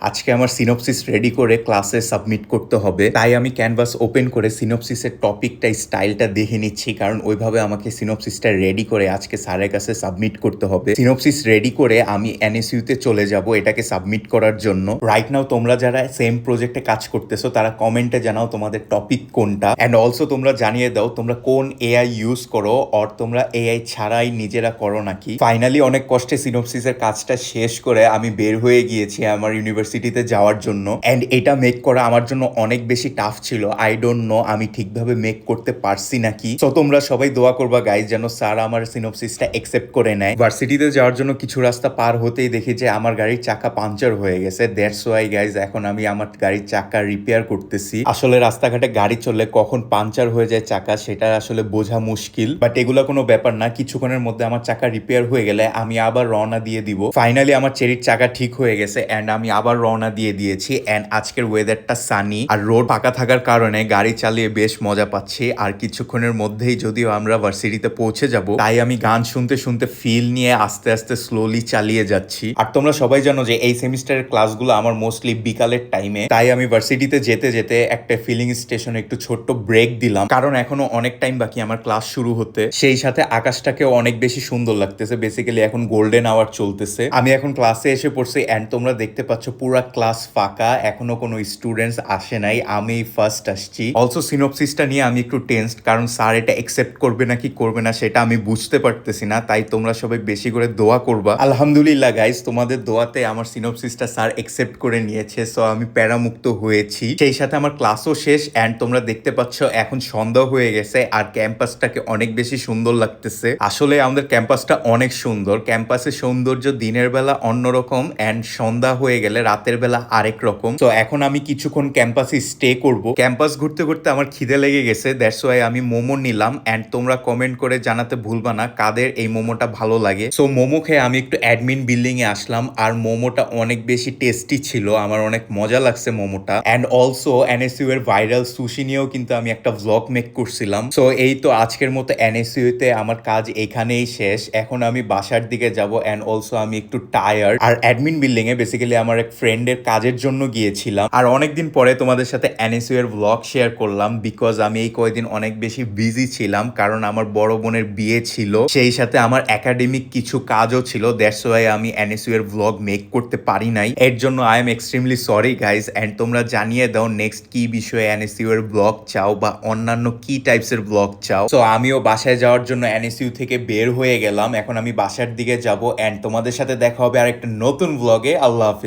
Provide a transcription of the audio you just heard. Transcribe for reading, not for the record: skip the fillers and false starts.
আজকে আমার synopsis ready করে ক্লাসে সাবমিট করতে হবে, তাই আমি ক্যানভাস ওপেন করে সিনপসিসের টপিকটা স্টাইলটা দেখে নিচ্ছি, কারণ ওইভাবে আমাকে সিনপসিসটা রেডি করে আজকে স্যারের কাছে সাবমিট করতে হবে। সিনপসিস রেডি করে আমি এনএসইউতে চলে যাব এটাকে সাবমিট করার জন্য। রাইট নাও তোমরা যারা সেম প্রজেক্টে কাজ করতেছো তারা কমেন্টে জানাও তোমাদের টপিক কোনটা, অ্যান্ড অলসো তোমরা জানিয়ে দাও তোমরা কোন এআই ইউজ করো, অর তোমরা এআই ছাড়াই নিজেরা করো নাকি। ফাইনালি অনেক কষ্টে সিনপসিসের কাজটা শেষ করে আমি বের হয়ে গিয়েছি আমার ইউনিভার্সিটিতে যাওয়ার জন্য, অ্যান্ড এটা মেক করা আমার জন্য অনেক বেশি টাফ ছিল। আই ডোন্ট নো আমি ঠিকভাবে মেক করতে পারছি নাকি। সো তোমরা সবাই দোয়া করবা গাইজ যেন স্যার আমার সিনপসিসটা একসেপ্ট করে নেয়। ভার্সিটিতে যাওয়ার জন্য কিছু রাস্তা পার হতেই দেখি যে আমার গাড়ির চাকা পাঞ্চার হয়ে গেছে। দ্যাটস ওয়াই গাইজ এখন আমি আমার গাড়ির চাকা রিপেয়ার করতেছি। আসলে রাস্তাঘাটে গাড়ি চললে কখন পাঞ্চার হয়ে যায় চাকা সেটা আসলে বোঝা মুশকিল, বাট এগুলো কোনো ব্যাপার না। কিছুক্ষণের মধ্যে আমার চাকা রিপেয়ার হয়ে গেলে আমি আবার রওনা দিয়ে দিব। ফাইনালি আমার চেরির চাকা ঠিক হয়ে গেছে অ্যান্ড আমি আবার রওনা দিয়ে দিয়েছি। অ্যান্ড আজকের ওয়েদারটা সানি আর রোড ফাঁকা থাকার কারণে গাড়ি চালিয়ে বেশ মজা পাচ্ছি। আর কিছুক্ষণের মধ্যেই যদিও আমরা ভার্সিটিতে পৌঁছে যাব, তাই আমি গান শুনতে শুনতে ফিল নিয়ে আস্তে আস্তে স্লোলি চালিয়ে যাচ্ছি। আর তোমরা সবাই জানো যে এই সেমিস্টারের ক্লাসগুলো আমার মোস্টলি বিকালের টাইমে, তাই আমি ভার্সিটিতে যেতে যেতে একটা ফিলিং স্টেশনে একটু ছোট্ট ব্রেক দিলাম, কারণ এখনো অনেক টাইম বাকি আমার ক্লাস শুরু হতে। সেই সাথে আকাশটাকেও অনেক বেশি সুন্দর লাগতেছে। বেসিক্যালি এখন গোল্ডেন আওয়ার চলতেছে। আমি এখন ক্লাসে এসে পড়ছি অ্যান্ড তোমরা দেখতে পাচ্ছ পুরা ক্লাস ফাঁকা, এখনো কোনো স্টুডেন্টস আসে নাই, আমি ফার্স্ট আসছি। অলসো সিনপসিসটা নিয়ে আমি একটু টেনসড, কারণ স্যার এটা একসেপ্ট করবে নাকি করবে না সেটা আমি বুঝতে পারতেছি না। তাই তোমরা সবাই বেশি করে দোয়া করবা। আলহামদুলিল্লাহ গাইজ, তোমাদের দোয়াতে আমার সিনপসিসটা স্যার একসেপ্ট করে নিয়েছে, সো আমি প্যারামুক্ত হয়েছি। সেই সাথে আমার ক্লাসও শেষ অ্যান্ড তোমরা দেখতে পাচ্ছ এখন সন্ধ্যা হয়ে গেছে আর ক্যাম্পাসটাকে অনেক বেশি সুন্দর লাগতেছে। আসলে আমাদের ক্যাম্পাসটা অনেক সুন্দর। ক্যাম্পাসের সৌন্দর্য দিনের বেলা অন্যরকম অ্যান্ড সন্ধ্যা হয়ে গেলে রাতের বেলা আরেক রকম। তো এখন আমি কিছুক্ষণ ক্যাম্পাসে স্টে করব। ক্যাম্পাস ঘুরতে ঘুরতে আমার খিদে লেগে গেছে, দ্যাটস ওয়াই আমি মোমো নিলাম। অ্যান্ড তোমরা কমেন্ট করে জানাতে ভুলবা না কাদের এই মোমোটা ভালো লাগে। সো মোমো খেয়ে আমি একটু অ্যাডমিন বিল্ডিং এ আসলাম আর মোমোটা অনেক বেশি টেস্টি ছিল, আমার অনেক মজা লাগছে মোমোটা। অ্যান্ড অলসো এনএসইউ এর ভাইরাল সুশি নিয়েও কিন্তু আমি একটা ভ্লগ মেক করছিলাম। সো এই তো আজকের মতো এনএসইউ তে আমার কাজ এখানেই শেষ। এখন আমি বাসার দিকে যাব অ্যান্ড অলসো আমি একটু টায়ার্ড। আর অ্যাডমিন বিল্ডিং এ বেসিক্যালি আমার এক ফ্রেন্ডের কাজের জন্য গিয়েছিলাম, আর অনেকদিন পরে তোমাদের সাথে এনএসইউ এর ভ্লগ শেয়ার করলাম, বিকজ আমি এই কয়েকদিন অনেক বেশি বিজি ছিলাম, কারণ আমার বড় বোনের বিয়ে ছিল, সেই সাথে আমার একাডেমিক কিছু কাজও ছিল। দ্যাটস ওয়াই আমি এনএসইউ এর ভ্লগ মেক করতে পারি নাই। এর জন্য I am extremely sorry guys. And তোমরা জানিয়ে দাও নেক্সট কি বিষয়ে এনএসইউ এর ব্লগ চাও বা অন্যান্য কি টাইপস এর ব্লগ চাও। সো আমিও বাসায় যাওয়ার জন্য এনএসইউ থেকে বের হয়ে গেলাম। এখন আমি বাসার দিকে যাব অ্যান্ড তোমাদের সাথে দেখা হবে আরেকটা নতুন ব্লগে। আল্লাহ হাফিজ।